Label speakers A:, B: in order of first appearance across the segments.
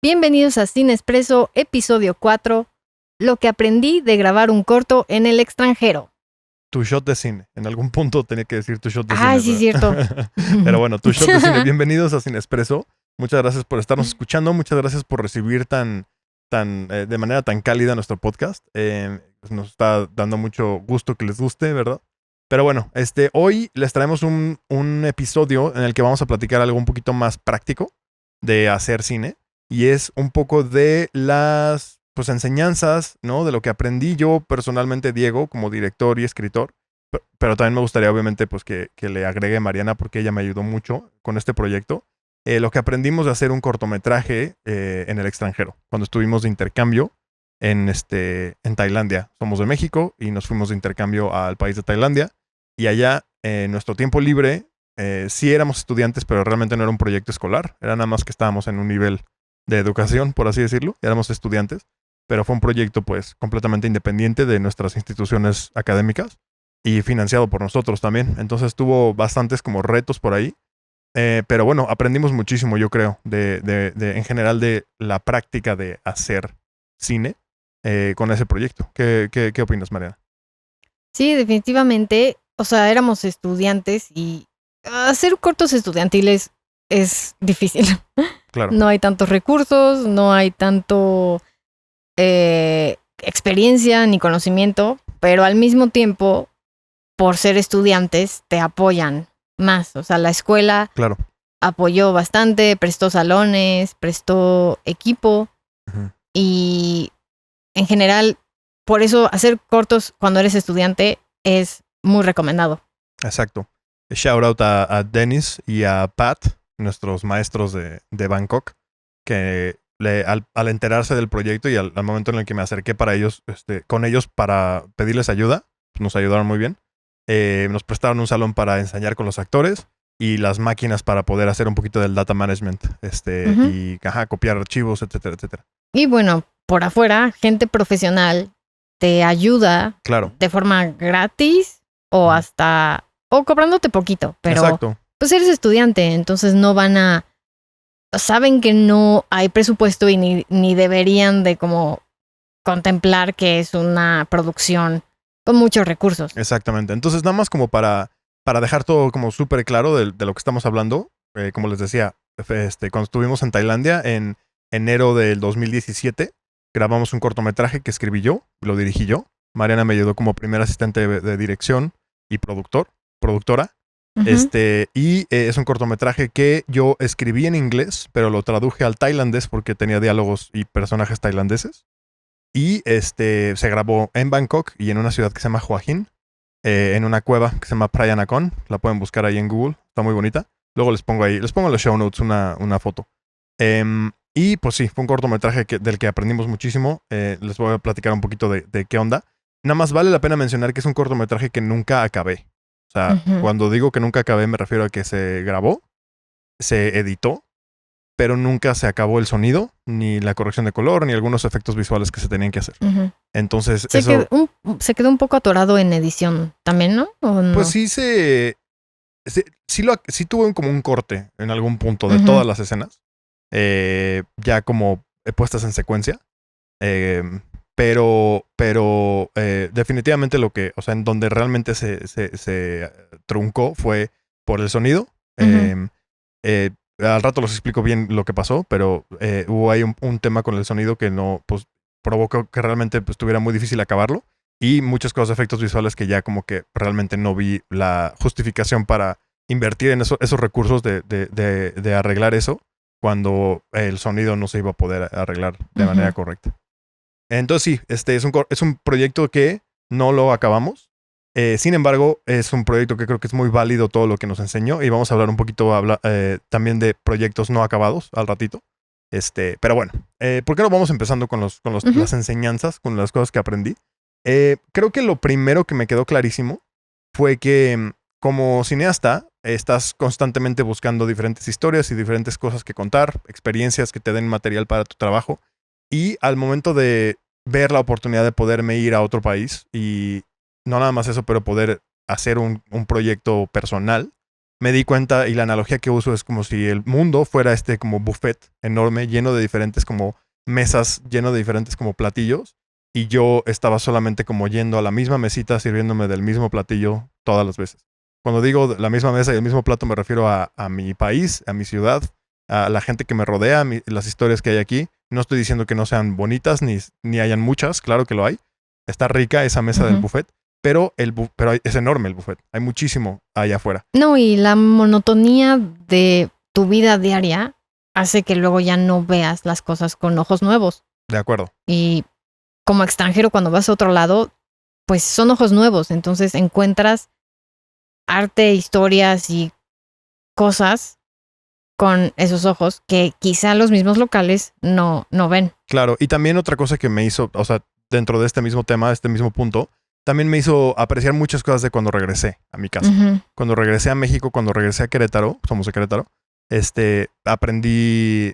A: Bienvenidos a Cine Expreso, episodio 4, lo que aprendí de grabar un corto en el extranjero.
B: Tu shot de cine. En algún punto tenía que decir tu shot de cine.
A: Ah, sí, cierto.
B: Pero bueno, tu shot de cine. Bienvenidos a Cine Expreso. Muchas gracias por estarnos escuchando. Muchas gracias por recibir de manera tan cálida nuestro podcast. Nos está dando mucho gusto que les guste, ¿verdad? Pero bueno, hoy les traemos un episodio en el que vamos a platicar algo un poquito más práctico de hacer cine. Y es un poco de las enseñanzas, ¿no? De lo que aprendí yo personalmente, Diego, como director y escritor. Pero también me gustaría, obviamente, pues que le agregue Mariana, porque ella me ayudó mucho con este proyecto. Lo que aprendimos de hacer un cortometraje en el extranjero, cuando estuvimos de intercambio en Tailandia. Somos de México y nos fuimos de intercambio al país de Tailandia. Y allá, en nuestro tiempo libre, sí éramos estudiantes, pero realmente no era un proyecto escolar. Era nada más que estábamos en un nivel de educación, por así decirlo. Éramos estudiantes, pero fue un proyecto pues completamente independiente de nuestras instituciones académicas y financiado por nosotros también. Entonces tuvo bastantes como retos por ahí. Pero bueno, aprendimos muchísimo, yo creo, en general de la práctica de hacer cine con ese proyecto. ¿Qué opinas, Mariana?
A: Sí, definitivamente. O sea, éramos estudiantes y hacer cortos estudiantiles es difícil.
B: Claro.
A: No hay tantos recursos, no hay tanto experiencia ni conocimiento, pero al mismo tiempo, por ser estudiantes, te apoyan más. O sea, la escuela
B: Claro.
A: apoyó bastante, prestó salones, prestó equipo.
B: Uh-huh.
A: Y en general, por eso hacer cortos cuando eres estudiante es muy recomendado.
B: Exacto. Shout out a Dennis y a Pat, nuestros maestros de Bangkok, que al enterarse del proyecto y al momento en el que me acerqué con ellos para pedirles ayuda, pues nos ayudaron muy bien. Nos prestaron un salón para ensayar con los actores y las máquinas para poder hacer un poquito del data management,
A: Uh-huh.
B: y copiar archivos, etcétera, etcétera.
A: Y bueno, por afuera, gente profesional te ayuda,
B: claro,
A: de forma gratis o hasta o cobrándote poquito, pero
B: exacto.
A: Pues eres estudiante, entonces no saben que no hay presupuesto y ni deberían de como contemplar que es una producción con muchos recursos.
B: Exactamente. Entonces, nada más como para dejar todo como súper claro de lo que estamos hablando, como les decía, cuando estuvimos en Tailandia en enero del 2017, grabamos un cortometraje que escribí yo, lo dirigí yo. Mariana me ayudó como primer asistente de dirección y productora.
A: Uh-huh.
B: Y es un cortometraje que yo escribí en inglés, pero lo traduje al tailandés porque tenía diálogos y personajes tailandeses. Y se grabó en Bangkok y en una ciudad que se llama Hua Hin, en una cueva que se llama Phra Nakhon. La pueden buscar ahí en Google, está muy bonita. Luego les pongo en los show notes una foto. Y pues sí, fue un cortometraje del que aprendimos muchísimo. Les voy a platicar un poquito de qué onda. Nada más vale la pena mencionar que es un cortometraje que nunca acabé. O sea,
A: Uh-huh.
B: Cuando digo que nunca acabé me refiero a que se grabó, se editó, pero nunca se acabó el sonido, ni la corrección de color, ni algunos efectos visuales que se tenían que hacer.
A: Uh-huh.
B: Entonces,
A: se quedó un poco atorado en edición también, ¿no? ¿O no?
B: Pues sí sí tuvo como un corte en algún punto de
A: Uh-huh.
B: todas las escenas, ya como puestas en secuencia. Pero definitivamente en donde realmente se truncó fue por el sonido.
A: Uh-huh.
B: Al rato los explico bien lo que pasó, pero hubo ahí un tema con el sonido que no, pues, provocó que realmente estuviera muy difícil acabarlo. Y muchas cosas de efectos visuales que ya como que realmente no vi la justificación para invertir en esos recursos de arreglar eso cuando el sonido no se iba a poder arreglar de manera correcta. Entonces sí, es un proyecto que no lo acabamos. Sin embargo, es un proyecto que creo que es muy válido todo lo que nos enseñó y vamos a hablar un poquito también de proyectos no acabados al ratito. Pero bueno, ¿por qué no vamos empezando con las enseñanzas, con las cosas que aprendí? Creo que lo primero que me quedó clarísimo fue que como cineasta estás constantemente buscando diferentes historias y diferentes cosas que contar, experiencias que te den material para tu trabajo. Y al momento de ver la oportunidad de poderme ir a otro país y no nada más eso, pero poder hacer un proyecto personal, me di cuenta y la analogía que uso es como si el mundo fuera como buffet enorme, lleno de diferentes como mesas, lleno de diferentes como platillos. Y yo estaba solamente como yendo a la misma mesita, sirviéndome del mismo platillo todas las veces. Cuando digo la misma mesa y el mismo plato me refiero a mi país, a mi ciudad, a la gente que me rodea, las historias que hay aquí. No estoy diciendo que no sean bonitas ni hayan muchas, claro que lo hay. Está rica esa mesa del buffet, pero es enorme el buffet. Hay muchísimo allá afuera.
A: No, y la monotonía de tu vida diaria hace que luego ya no veas las cosas con ojos nuevos.
B: De acuerdo.
A: Y como extranjero, cuando vas a otro lado, pues son ojos nuevos. Entonces encuentras arte, historias y cosas con esos ojos que quizá los mismos locales no ven.
B: Claro, y también otra cosa que me hizo, o sea, dentro de este mismo tema, este mismo punto, también me hizo apreciar muchas cosas de cuando regresé a mi casa. Cuando regresé a México, cuando regresé a Querétaro, somos de Querétaro, aprendí,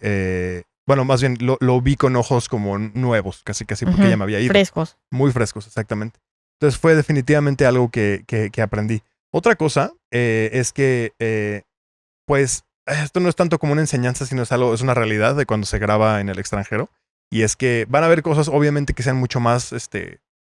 B: bueno, más bien lo vi con ojos como nuevos, casi porque ya me había ido.
A: Frescos.
B: Muy frescos, exactamente. Entonces fue definitivamente algo que aprendí. Otra cosa es que, pues, esto no es tanto como una enseñanza, sino es una realidad de cuando se graba en el extranjero. Y es que van a haber cosas, obviamente, que sean mucho más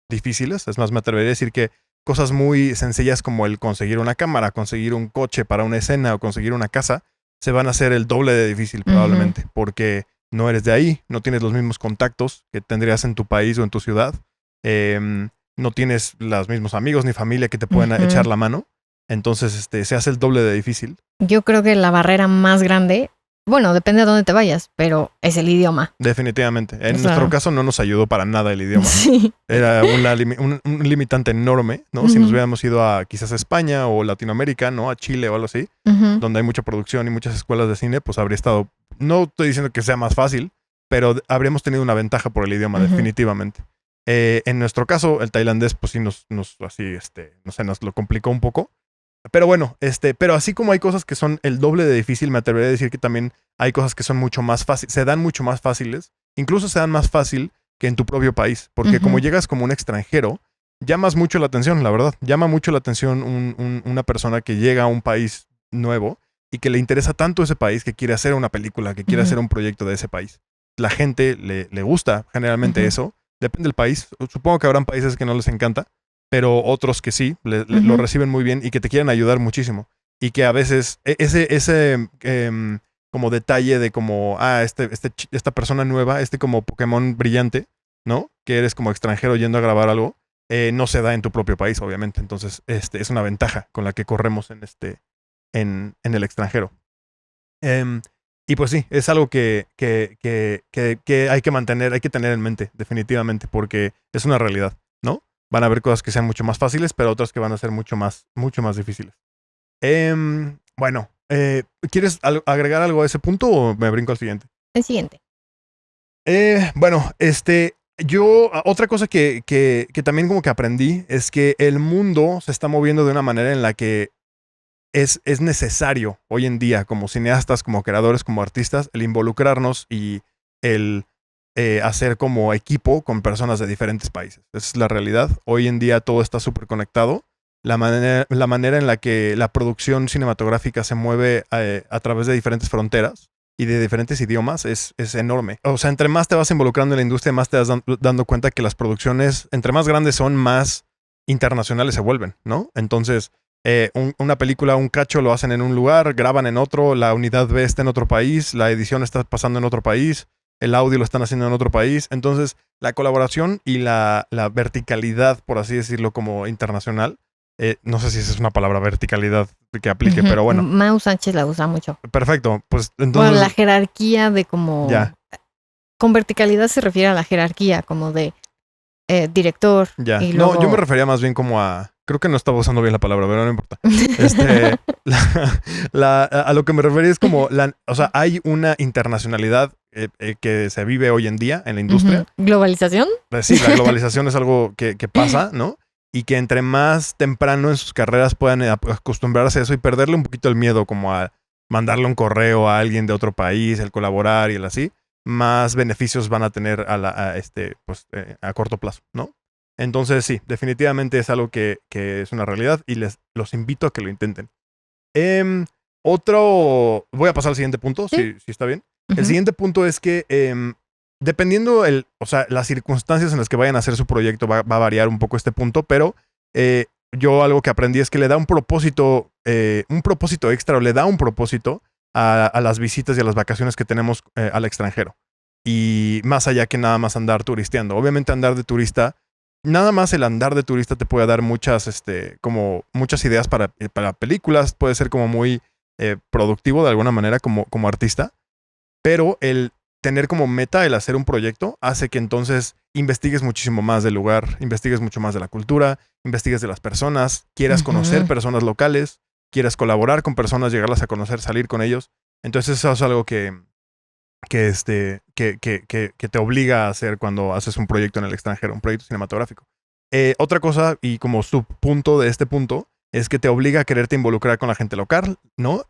B: difíciles. Es más, me atrevería a decir que cosas muy sencillas como el conseguir una cámara, conseguir un coche para una escena o conseguir una casa, se van a hacer el doble de difícil probablemente, porque no eres de ahí, no tienes los mismos contactos que tendrías en tu país o en tu ciudad, no tienes los mismos amigos ni familia que te puedan echar la mano. Entonces, se hace el doble de difícil.
A: Yo creo que la barrera más grande, bueno, depende de dónde te vayas, pero es el idioma.
B: Definitivamente. En nuestro caso no nos ayudó para nada el idioma.
A: Sí.
B: Era un limitante enorme, ¿no? Si nos hubiéramos ido a quizás a España o Latinoamérica, ¿no? A Chile o algo así, donde hay mucha producción y muchas escuelas de cine, pues habría estado, no estoy diciendo que sea más fácil, pero habríamos tenido una ventaja por el idioma, definitivamente. En nuestro caso, el tailandés, pues sí nos lo complicó un poco. Pero bueno, pero así como hay cosas que son el doble de difícil, me atrevería a decir que también hay cosas que son mucho más fáciles, se dan mucho más fáciles, incluso se dan más fácil que en tu propio país, porque como llegas como un extranjero, llamas mucho la atención, la verdad, llama mucho la atención una persona que llega a un país nuevo y que le interesa tanto ese país que quiere hacer una película, que quiere hacer un proyecto de ese país. La gente le gusta generalmente eso, depende del país, supongo que habrán países que no les encanta, pero otros que sí, lo reciben muy bien y que te quieren ayudar muchísimo. Y que a veces ese como detalle de como, esta persona nueva, como Pokémon brillante, ¿no? Que eres como extranjero yendo a grabar algo, no se da en tu propio país, obviamente. Entonces, es una ventaja con la que corremos en el extranjero. Y pues sí, es algo que hay que mantener, hay que tener en mente, definitivamente, porque es una realidad, ¿no? Van a haber cosas que sean mucho más fáciles, pero otras que van a ser mucho más difíciles. Bueno, ¿quieres agregar algo a ese punto o me brinco al siguiente?
A: El siguiente.
B: Bueno, otra cosa que también como que aprendí es que el mundo se está moviendo de una manera en la que es necesario hoy en día, como cineastas, como creadores, como artistas, el involucrarnos y el hacer como equipo con personas de diferentes países. Esa es la realidad. Hoy en día todo está súper conectado. La manera en la que la producción cinematográfica se mueve a través de diferentes fronteras y de diferentes idiomas es enorme. O sea, entre más te vas involucrando en la industria, más te vas dando cuenta que las producciones, entre más grandes son, más internacionales se vuelven, ¿no? Entonces, una película, un cacho lo hacen en un lugar, graban en otro, la unidad B está en otro país, la edición está pasando en otro país, el audio lo están haciendo en otro país. Entonces, la colaboración y la verticalidad, por así decirlo, como internacional, no sé si esa es una palabra, verticalidad, que aplique, pero bueno.
A: Mau Sánchez la usa mucho.
B: Perfecto, pues entonces...
A: Bueno, la jerarquía de como...
B: Ya.
A: Con verticalidad se refiere a la jerarquía, como de director.
B: Ya.
A: Y luego...
B: No, yo me refería más bien como a... Creo que no estaba usando bien la palabra, pero no importa. A lo que me refería es como... o sea, hay una internacionalidad que se vive hoy en día en la industria.
A: ¿Globalización?
B: Sí, la globalización es algo que pasa, ¿no? Y que entre más temprano en sus carreras puedan acostumbrarse a eso y perderle un poquito el miedo como a mandarle un correo a alguien de otro país, el colaborar y el así, más beneficios van a tener a corto plazo, ¿no? Entonces sí, definitivamente es algo que es una realidad y los invito a que lo intenten. Voy a pasar al siguiente punto,
A: Sí.
B: si está bien.
A: Ujú.
B: El siguiente punto es que dependiendo las circunstancias en las que vayan a hacer su proyecto va a variar un poco este punto, pero yo algo que aprendí es que le da un propósito extra, o le da un propósito a las visitas y a las vacaciones que tenemos al extranjero. Y más allá que nada más andar turisteando. Obviamente andar de turista, nada más el andar de turista te puede dar muchas ideas para películas, puede ser como muy productivo de alguna manera como artista, pero el tener como meta el hacer un proyecto hace que entonces investigues muchísimo más del lugar, investigues mucho más de la cultura, investigues de las personas, quieras conocer personas locales, quieras colaborar con personas, llegarlas a conocer, salir con ellos. Entonces eso es algo que te obliga a hacer cuando haces un proyecto en el extranjero, un proyecto cinematográfico. Otra cosa, y como subpunto de este punto, es que te obliga a quererte involucrar con la gente local, ¿no?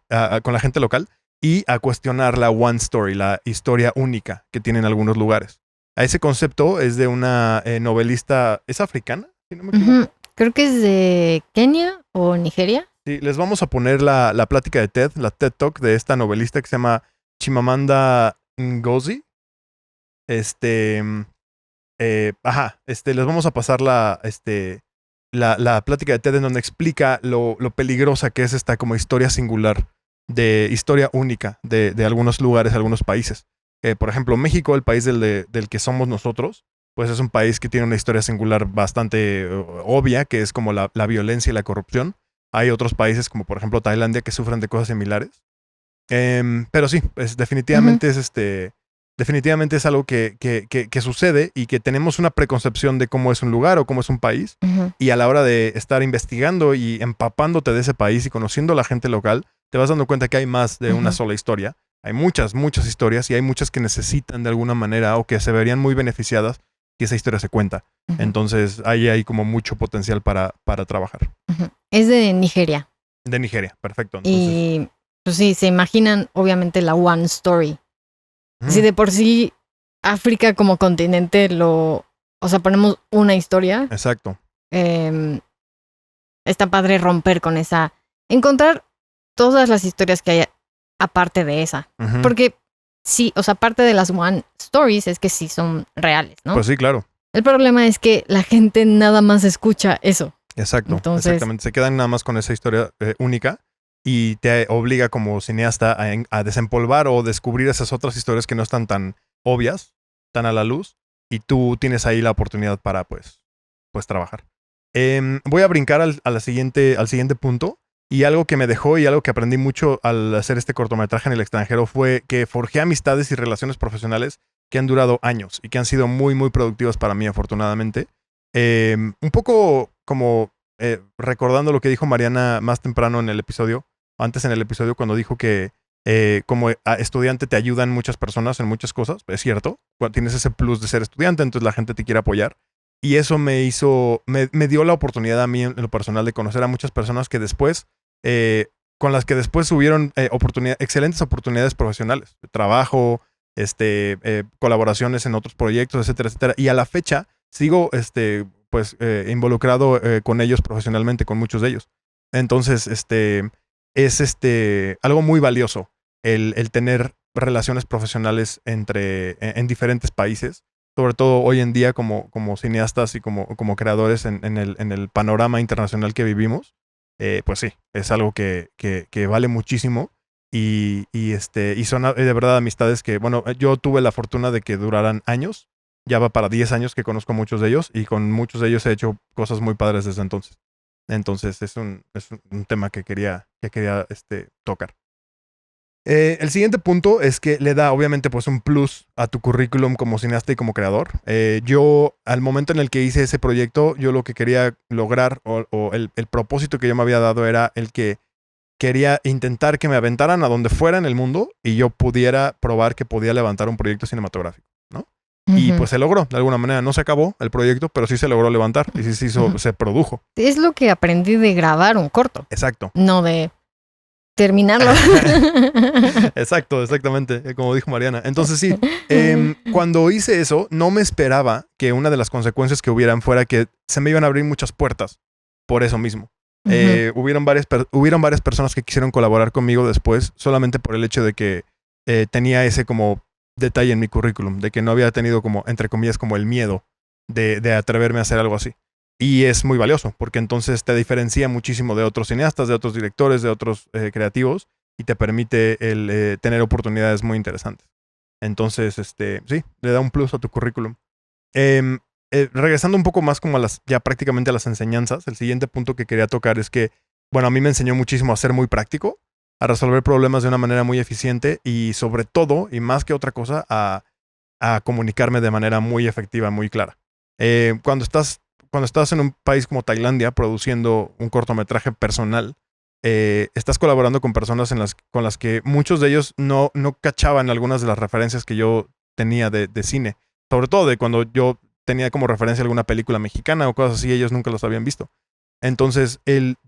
B: Con la gente local y a cuestionar la one story, la historia única que tienen algunos lugares. A ese concepto es de una novelista, ¿es africana? Si no me equivoco.
A: Creo que es de Kenia o Nigeria.
B: Sí, les vamos a poner la plática de TED, la TED Talk de esta novelista que se llama Chimamanda Ngozi. Les vamos a pasar la plática de TED en donde explica lo peligrosa que es esta como historia singular, de historia única de algunos lugares, algunos países. Por ejemplo, México, el país del que somos nosotros, pues es un país que tiene una historia singular bastante obvia, que es como la violencia y la corrupción. Hay otros países, como por ejemplo Tailandia, que sufren de cosas similares. Pero sí, definitivamente definitivamente es algo que sucede y que tenemos una preconcepción de cómo es un lugar o cómo es un país. Y a la hora de estar investigando y empapándote de ese país y conociendo a la gente local, te vas dando cuenta que hay más de una sola historia. Hay muchas historias y hay muchas que necesitan de alguna manera o que se verían muy beneficiadas que esa historia se cuenta. Entonces ahí hay como mucho potencial para trabajar.
A: Es de Nigeria.
B: De Nigeria, perfecto. Entonces,
A: y pues sí, se imaginan obviamente la one story. Si de por sí África como continente ponemos una historia.
B: Exacto.
A: Está padre romper con esa, encontrar todas las historias que hay aparte de esa. Porque sí, parte de las one stories es que sí son reales, ¿no?
B: Pues sí, claro.
A: El problema es que la gente nada más escucha eso.
B: Exacto.
A: Entonces,
B: exactamente. Se quedan nada más con esa historia única. Y te obliga como cineasta a desempolvar o descubrir esas otras historias que no están tan obvias, tan a la luz, y tú tienes ahí la oportunidad para pues trabajar. Voy a brincar al siguiente punto, y algo que me dejó y algo que aprendí mucho al hacer este cortometraje en el extranjero fue que forjé amistades y relaciones profesionales que han durado años y que han sido muy, muy productivas para mí, afortunadamente. Un poco como recordando lo que dijo Mariana más temprano en el episodio, antes en el episodio, cuando dijo que como estudiante te ayudan muchas personas en muchas cosas. Es cierto, cuando tienes ese plus de ser estudiante, entonces la gente te quiere apoyar. Y eso me dio la oportunidad a mí en lo personal de conocer a muchas personas que después, con las que después hubieron excelentes oportunidades profesionales, trabajo, colaboraciones en otros proyectos, etcétera, etcétera. Y a la fecha sigo involucrado con ellos profesionalmente, con muchos de ellos. Entonces, es algo muy valioso el tener relaciones profesionales en diferentes países, sobre todo hoy en día como cineastas y como creadores en el panorama internacional que vivimos. Pues sí, es algo que vale muchísimo y son de verdad amistades que, bueno, yo tuve la fortuna de que duraran años. Ya va para 10 años que conozco a muchos de ellos y con muchos de ellos he hecho cosas muy padres desde entonces. Entonces es un tema que quería tocar. El siguiente punto es que le da obviamente pues un plus a tu currículum como cineasta y como creador. Yo al momento en el que hice ese proyecto, yo lo que quería lograr o el propósito que yo me había dado era el que quería intentar que me aventaran a donde fuera en el mundo y yo pudiera probar que podía levantar un proyecto cinematográfico, ¿no? Y pues se logró, de alguna manera. No se acabó el proyecto, pero sí se logró levantar y sí se produjo.
A: Es lo que aprendí de grabar un corto.
B: Exacto.
A: No de terminarlo.
B: Exactamente, como dijo Mariana. Entonces sí, cuando hice eso, no me esperaba que una de las consecuencias que hubieran fuera que se me iban a abrir muchas puertas por eso mismo. Hubieron varias personas que quisieron colaborar conmigo después solamente por el hecho de que tenía ese como detalle en mi currículum, de que no había tenido como, entre comillas, como el miedo de atreverme a hacer algo así. Y es muy valioso, porque entonces te diferencia muchísimo de otros cineastas, de otros directores, de otros creativos, y te permite el tener oportunidades muy interesantes. Entonces, sí, le da un plus a tu currículum. Regresando un poco más como ya prácticamente a las enseñanzas, el siguiente punto que quería tocar es que, bueno, a mí me enseñó muchísimo a ser muy práctico, a resolver problemas de una manera muy eficiente y sobre todo, y más que otra cosa, a comunicarme de manera muy efectiva, muy clara. Cuando estás en un país como Tailandia produciendo un cortometraje personal, estás colaborando con personas con las que muchos de ellos no cachaban algunas de las referencias que yo tenía de cine. Sobre todo de cuando yo tenía como referencia alguna película mexicana o cosas así, ellos nunca los habían visto. Entonces,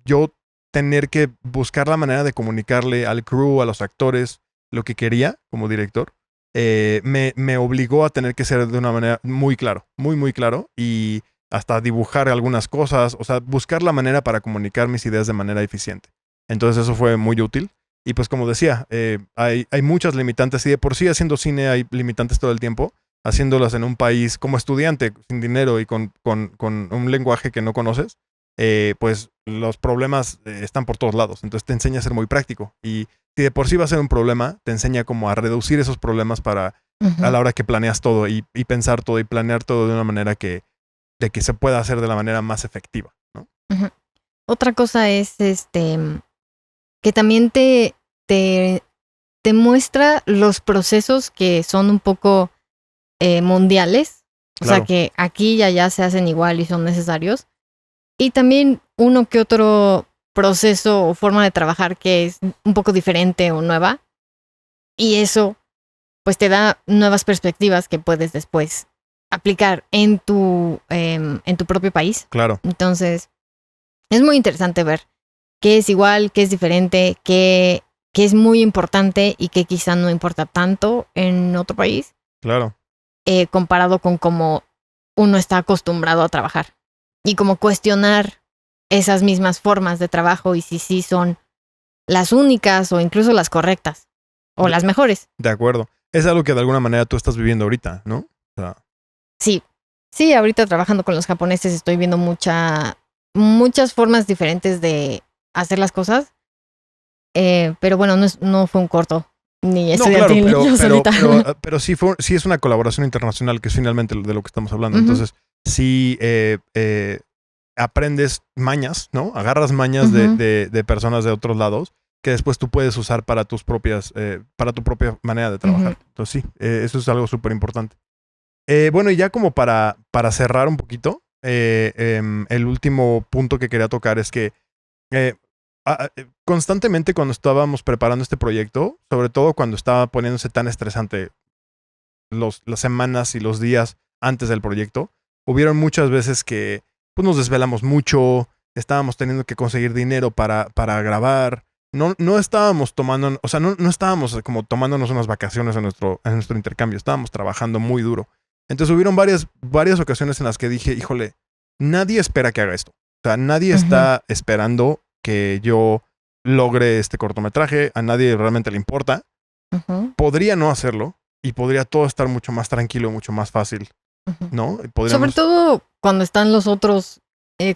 B: yo tener que buscar la manera de comunicarle al crew, a los actores, lo que quería como director, me obligó a tener que ser de una manera muy claro, muy, muy claro, y hasta dibujar algunas cosas, o sea, buscar la manera para comunicar mis ideas de manera eficiente. Entonces eso fue muy útil. Y pues como decía, hay muchas limitantes y de por sí haciendo cine hay limitantes todo el tiempo, haciéndolas en un país como estudiante, sin dinero y con un lenguaje que no conoces, pues los problemas están por todos lados. Entonces te enseña a ser muy práctico. Y si de por sí va a ser un problema, te enseña como a reducir esos problemas para a la hora que planeas todo y pensar todo y planear todo de una manera de que se pueda hacer de la manera más efectiva, ¿no?
A: Otra cosa es que también te muestra los procesos que son un poco mundiales. O
B: Claro.
A: sea, que aquí y allá se hacen igual y son necesarios. Y también uno que otro proceso o forma de trabajar que es un poco diferente o nueva. Y eso, pues te da nuevas perspectivas que puedes después aplicar en tu propio país.
B: Claro.
A: Entonces, es muy interesante ver qué es igual, qué es diferente, qué es muy importante y qué quizá no importa tanto en otro país.
B: Claro.
A: Comparado con cómo uno está acostumbrado a trabajar. Y como cuestionar esas mismas formas de trabajo y si sí son las únicas o incluso las correctas o las mejores.
B: De acuerdo. Es algo que de alguna manera tú estás viviendo ahorita, ¿no? O sea,
A: Sí, ahorita trabajando con los japoneses estoy viendo muchas formas diferentes de hacer las cosas. Pero bueno, no fue un corto. Ni estudiantil,
B: pero sí es una colaboración internacional, que es finalmente de lo que estamos hablando. Entonces, sí aprendes mañas, ¿no? Agarras mañas de personas de otros lados que después tú puedes usar para tus propias, para tu propia manera de trabajar. Entonces, sí, eso es algo súper importante. Bueno, y ya como para cerrar un poquito, el último punto que quería tocar es que constantemente cuando estábamos preparando este proyecto, sobre todo cuando estaba poniéndose tan estresante las semanas y los días antes del proyecto, hubieron muchas veces que pues, nos desvelamos mucho, estábamos teniendo que conseguir dinero para grabar, no estábamos tomando, o sea, no estábamos como tomándonos unas vacaciones en nuestro intercambio, estábamos trabajando muy duro. Entonces hubieron varias ocasiones en las que dije, híjole, nadie espera que haga esto. O sea, nadie está esperando que yo logre este cortometraje, a nadie realmente le importa. Podría no hacerlo y podría todo estar mucho más tranquilo, mucho más fácil, ¿no?
A: Sobre todo cuando están los otros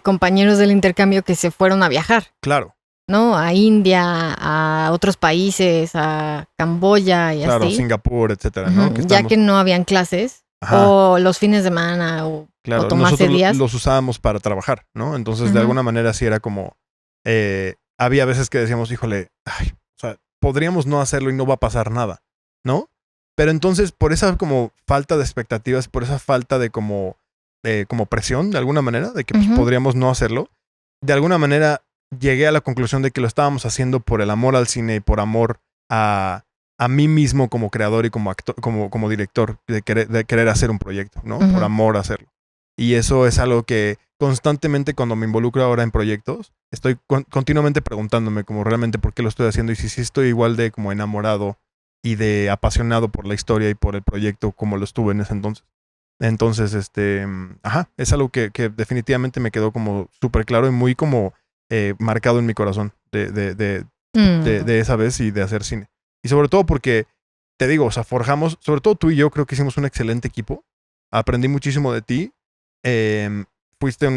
A: compañeros del intercambio que se fueron a viajar.
B: Claro.
A: ¿No? A India, a otros países, a Camboya y
B: claro,
A: así.
B: Singapur, etcétera, ¿no?
A: Ya que no habían clases. O los fines de semana o tomarse días.
B: Los usábamos para trabajar, ¿no? Entonces, de alguna manera sí era como... había veces que decíamos, híjole, o sea, podríamos no hacerlo y no va a pasar nada, ¿no? Pero entonces, por esa como falta de expectativas, por esa falta de como presión, de alguna manera, de que pues, podríamos no hacerlo, de alguna manera llegué a la conclusión de que lo estábamos haciendo por el amor al cine y por amor a mí mismo como creador y como actor, como director, de querer hacer un proyecto, ¿no? Por amor a hacerlo. Y eso es algo que constantemente cuando me involucro ahora en proyectos, estoy continuamente preguntándome como realmente por qué lo estoy haciendo y si estoy igual de como enamorado y de apasionado por la historia y por el proyecto como lo estuve en ese entonces. Entonces, es algo que definitivamente me quedó como súper claro y muy como marcado en mi corazón de esa vez y de hacer cine. Y sobre todo porque, te digo, o sea, forjamos, sobre todo tú y yo creo que hicimos un excelente equipo. Aprendí muchísimo de ti. Fuiste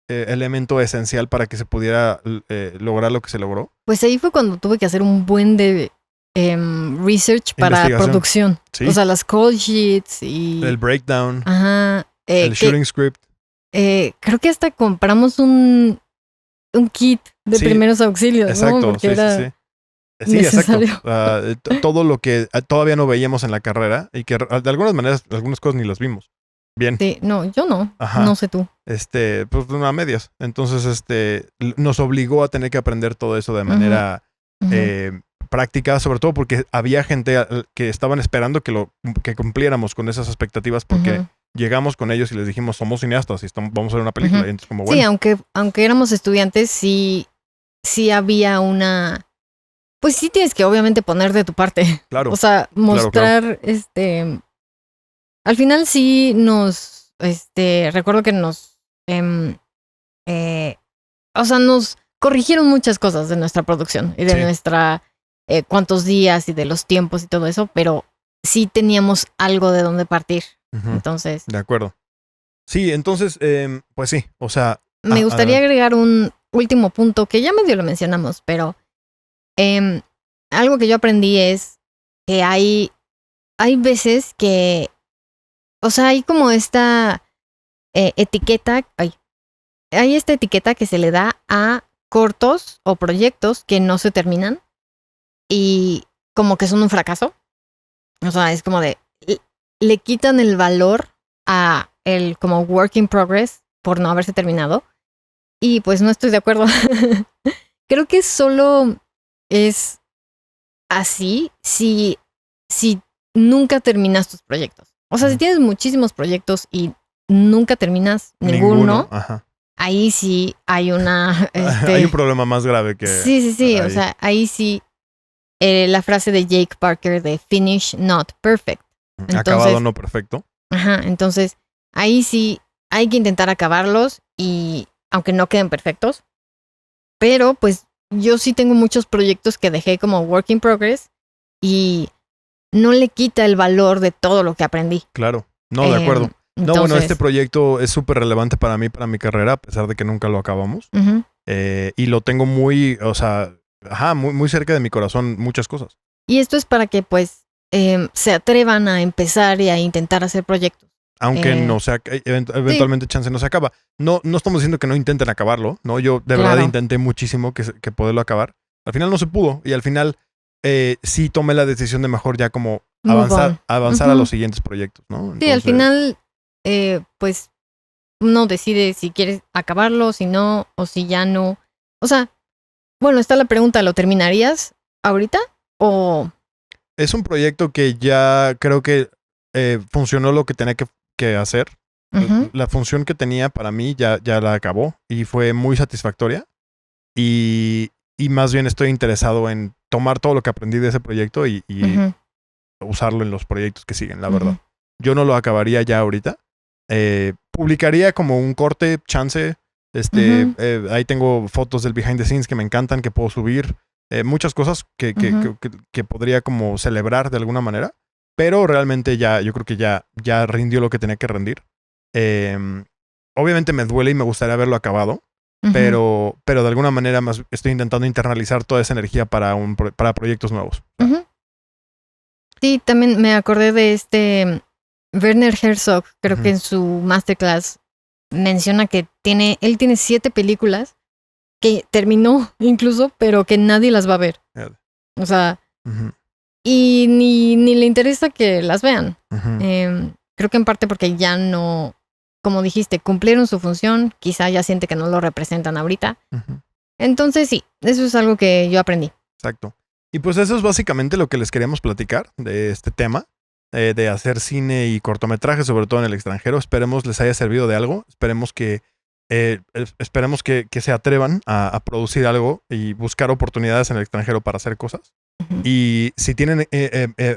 B: elemento esencial para que se pudiera lograr lo que se logró.
A: Pues ahí fue cuando tuve que hacer un buen de research para producción.
B: ¿Sí?
A: O sea, las call sheets y...
B: El breakdown.
A: Ajá.
B: El shooting script.
A: Creo que hasta compramos un kit de primeros auxilios.
B: Exacto,
A: ¿no? Porque era
B: sí,
A: necesario.
B: Exacto. Todo lo que todavía no veíamos en la carrera y que de algunas maneras, algunas cosas ni las vimos. Bien.
A: Sí, no, yo no. Ajá. No sé tú.
B: Pues a medias. Entonces, nos obligó a tener que aprender todo eso de manera práctica, sobre todo porque había gente que estaban esperando que cumpliéramos con esas expectativas porque llegamos con ellos y les dijimos, somos cineastas y vamos a ver una película. Y entonces, como, bueno.
A: Sí, aunque éramos estudiantes, sí había una... Pues sí tienes que obviamente poner de tu parte.
B: Claro.
A: O sea, mostrar, claro. Al final sí nos, recuerdo que nos, o sea, nos corrigieron muchas cosas de nuestra producción y de nuestra, cuántos días y de los tiempos y todo eso, pero sí teníamos algo de dónde partir. Entonces.
B: De acuerdo. Sí, entonces, pues sí, o sea.
A: Me gustaría agregar un último punto que ya medio lo mencionamos, pero algo que yo aprendí es que hay veces que, o sea, hay como esta etiqueta, hay esta etiqueta que se le da a cortos o proyectos que no se terminan y como que son un fracaso. O sea, es como de, le quitan el valor a el como work in progress por no haberse terminado. Y pues no estoy de acuerdo. Creo que solo es así si nunca terminas tus proyectos. O sea, si tienes muchísimos proyectos y nunca terminas ninguno. Ahí sí hay una...
B: hay un problema más grave que...
A: Sí. O sea, ahí sí la frase de Jake Parker de finish not perfect. Entonces,
B: acabado no perfecto.
A: Ajá, entonces ahí sí hay que intentar acabarlos y aunque no queden perfectos. Pero pues yo sí tengo muchos proyectos que dejé como work in progress y no le quita el valor de todo lo que aprendí.
B: Claro, no, de acuerdo.
A: Entonces,
B: bueno, este proyecto es súper relevante para mí, para mi carrera, a pesar de que nunca lo acabamos. Y lo tengo muy, o sea, muy, muy cerca de mi corazón, muchas cosas.
A: Y esto es para que, pues, se atrevan a empezar y a intentar hacer proyectos.
B: Aunque no sea, eventualmente chance no se acaba. No estamos diciendo que no intenten acabarlo, ¿no? Yo de verdad intenté muchísimo que poderlo acabar. Al final no se pudo y al final sí tomé la decisión de mejor ya como avanzar a los siguientes proyectos, ¿no? Entonces,
A: sí, al final, pues, uno decide si quieres acabarlo, si no, o si ya no. O sea, bueno, está la pregunta, ¿lo terminarías ahorita o...?
B: Es un proyecto que ya creo que funcionó lo que tenía que hacer. La función que tenía para mí ya la acabó y fue muy satisfactoria. Y más bien estoy interesado en tomar todo lo que aprendí de ese proyecto y usarlo en los proyectos que siguen, la verdad. Yo no lo acabaría ya ahorita. Publicaría como un corte, chance. Ahí tengo fotos del behind the scenes que me encantan, que puedo subir. Muchas cosas que podría como celebrar de alguna manera. Pero realmente yo creo que ya rindió lo que tenía que rendir. Obviamente me duele y me gustaría haberlo acabado. Pero de alguna manera más estoy intentando internalizar toda esa energía para proyectos nuevos.
A: Sí, también me acordé de Werner Herzog, creo que en su masterclass menciona que él tiene 7 películas que terminó incluso, pero que nadie las va a ver. O sea, y ni le interesa que las vean. Creo que en parte porque ya no, como dijiste, cumplieron su función, quizá ya siente que no lo representan ahorita. Entonces sí, eso es algo que yo aprendí.
B: Exacto. Y pues eso es básicamente lo que les queríamos platicar de este tema, de hacer cine y cortometrajes, sobre todo en el extranjero. Esperemos les haya servido de algo. Esperemos que se atrevan a producir algo y buscar oportunidades en el extranjero para hacer cosas.
A: Ujú.
B: Y si tienen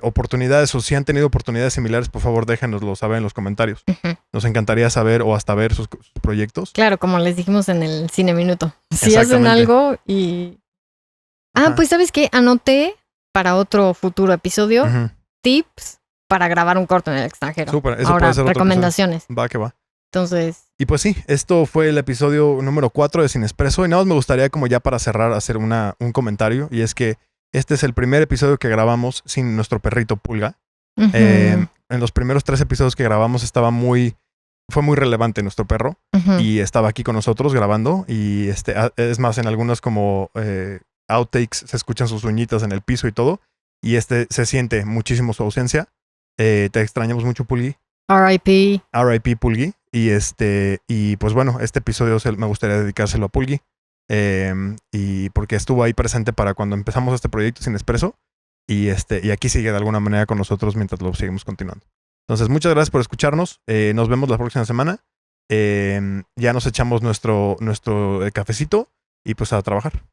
B: oportunidades o si han tenido oportunidades similares, por favor déjanoslo saber en los comentarios.
A: Ujú.
B: Nos encantaría saber o hasta ver sus proyectos.
A: Claro, como les dijimos en el Cine Minuto. Si hacen
B: Exactamente.
A: algo y...
B: Ajá.
A: pues ¿sabes qué? Anoté para otro futuro episodio
B: Ujú.
A: tips para grabar un corto en el extranjero.
B: Súper, eso
A: Ahora,
B: puede ser otro
A: recomendaciones.
B: episodio. Va que va.
A: Entonces,
B: Y pues sí, esto fue el episodio número 4 de Sin Expreso. Y nada más me gustaría, como ya para cerrar, hacer un comentario. Y es que este es el primer episodio que grabamos sin nuestro perrito Pulga.
A: ujú,
B: En los primeros 3 episodios que grabamos fue muy relevante nuestro perro.
A: ujú.
B: Y estaba aquí con nosotros grabando. Y es más, en algunas como outtakes se escuchan sus uñitas en el piso y todo. Y se siente muchísimo su ausencia. Te extrañamos mucho, Pulgui.
A: R.I.P.
B: R.I.P. Pulgui. Y pues bueno, este episodio me gustaría dedicárselo a Pulgui. Y porque estuvo ahí presente para cuando empezamos este proyecto Sin Expreso. Y aquí sigue de alguna manera con nosotros mientras lo seguimos continuando. Entonces, muchas gracias por escucharnos. Nos vemos la próxima semana. Ya nos echamos nuestro cafecito y pues a trabajar.